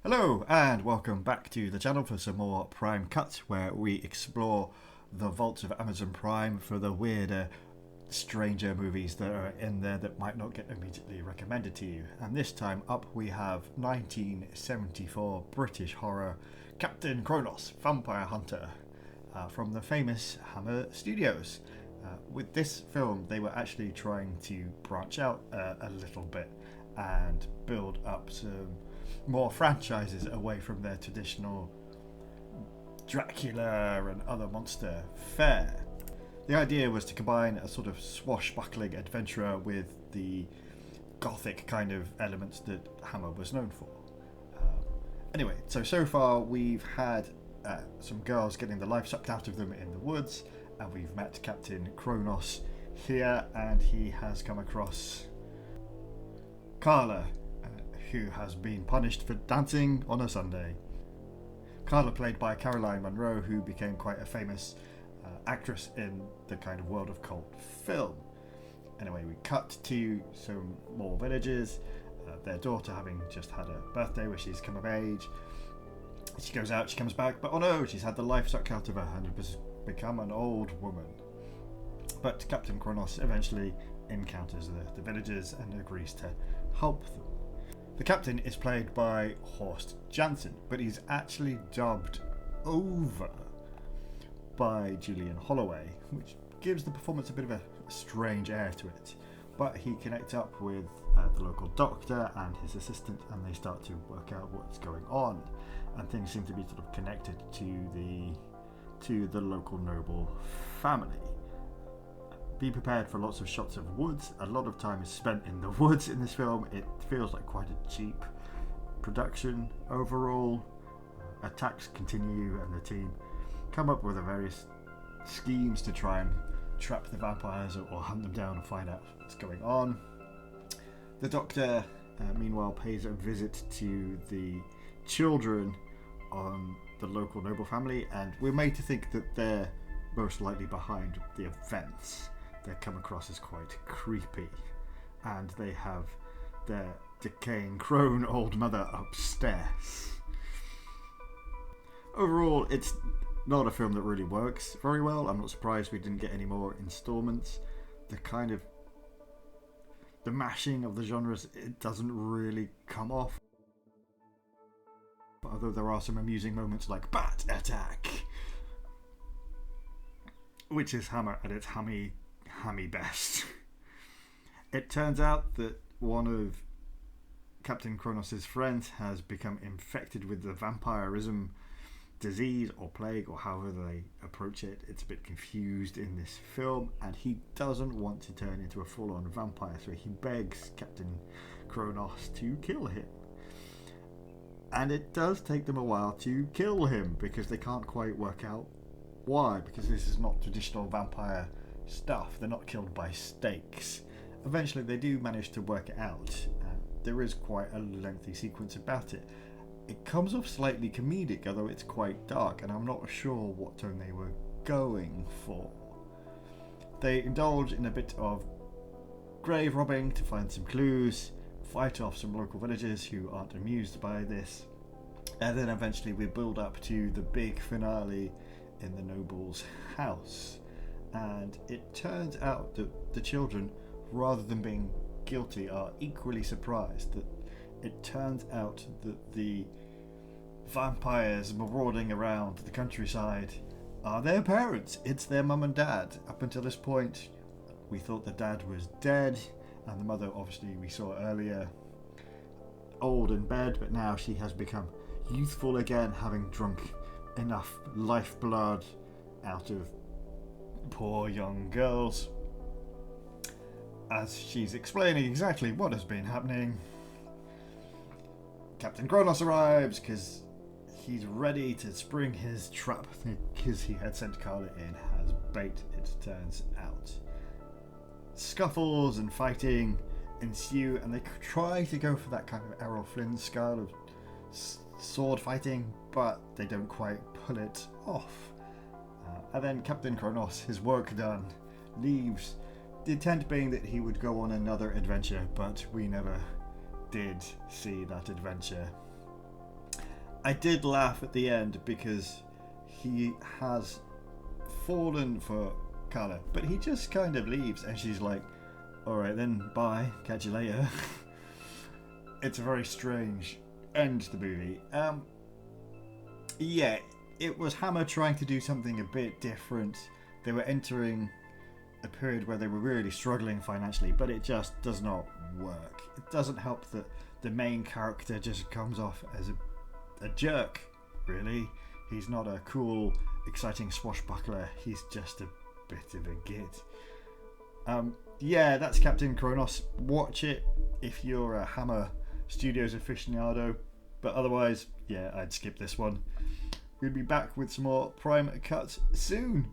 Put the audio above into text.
Hello and welcome back to the channel for some more Prime Cutz, where we explore the vaults of Amazon Prime for the weirder, stranger movies that are in there that might not get immediately recommended to you. And this time up we have 1974 British horror Captain Kronos, Vampire Hunter, from the famous Hammer Studios. With this film they were actually trying to branch out a little bit and build up some more franchises away from their traditional Dracula and other monster fare. The idea was to combine a sort of swashbuckling adventurer with the gothic kind of elements that Hammer was known for. Anyway, so far we've had some girls getting the life sucked out of them in the woods, and we've met Captain Kronos here, and he has come across Carla, who has been punished for dancing on a Sunday. Carla, played by Caroline Munro, who became quite a famous actress in the kind of world of cult film. Anyway, we cut to some more villagers, their daughter having just had a birthday where she's come of age. She goes out, she comes back, but oh no, she's had the life sucked out of her and has become an old woman. But Captain Kronos eventually encounters the villagers and agrees to help them. The captain is played by Horst Janssen, but he's actually dubbed over by Julian Holloway, which gives the performance a bit of a strange air to it. But he connects up with the local doctor and his assistant, and they start to work out what's going on, and things seem to be sort of connected to the local noble family. Be prepared for lots of shots of woods. A lot of time is spent in the woods in this film. It feels like quite a cheap production overall. Attacks continue and the team come up with various schemes to try and trap the vampires or hunt them down and find out what's going on. The doctor, meanwhile, pays a visit to the children on the local noble family, and we're made to think that they're most likely behind the events. They come across as quite creepy, and they have their decaying crone old mother upstairs. Overall, it's not a film that really works very well. I'm not surprised we didn't get any more installments. The mashing of the genres, it doesn't really come off. But although there are some amusing moments like Bat Attack, which is Hammer at its hammy best. It turns out that one of Captain Kronos' friends has become infected with the vampirism disease or plague, or however they approach it. It's a bit confused in this film, and he doesn't want to turn into a full-on vampire, so he begs Captain Kronos to kill him. And it does take them a while to kill him, because they can't quite work out why, because this is not traditional vampire stuff. They're not killed by stakes. Eventually they do manage to work it out. There is quite a lengthy sequence about it. It comes off slightly comedic, although it's quite dark, and I'm not sure what tone they were going for. They indulge in a bit of grave robbing to find some clues, fight off some local villagers who aren't amused by this, and then eventually we build up to the big finale in the noble's house. And it turns out that the children, rather than being guilty, are equally surprised that it turns out that the vampires marauding around the countryside are their parents. It's their mum and dad. Up until this point, we thought the dad was dead, and the mother, obviously, we saw earlier, old in bed, but now she has become youthful again, having drunk enough lifeblood out of poor young girls. As she's explaining exactly what has been happening, Captain Kronos arrives because he's ready to spring his trap, because he had sent Carla in as bait, it turns out. Scuffles and fighting ensue, and they try to go for that kind of Errol Flynn style of sword fighting, but they don't quite pull it off. And then Captain Kronos, his work done, leaves, the intent being that he would go on another adventure, but we never did see that adventure. I did laugh at the end because he has fallen for Carla, but he just kind of leaves, and she's like, "Alright then, bye, catch you later." It's a very strange end to the movie. Yeah, it was Hammer trying to do something a bit different. They were entering a period where they were really struggling financially, but it just does not work. It doesn't help that the main character just comes off as a jerk, really. He's not a cool, exciting swashbuckler. He's just a bit of a git. Yeah, that's Captain Kronos. Watch it if you're a Hammer Studios aficionado, but otherwise, yeah, I'd skip this one. We'll be back with some more Prime Cutz soon.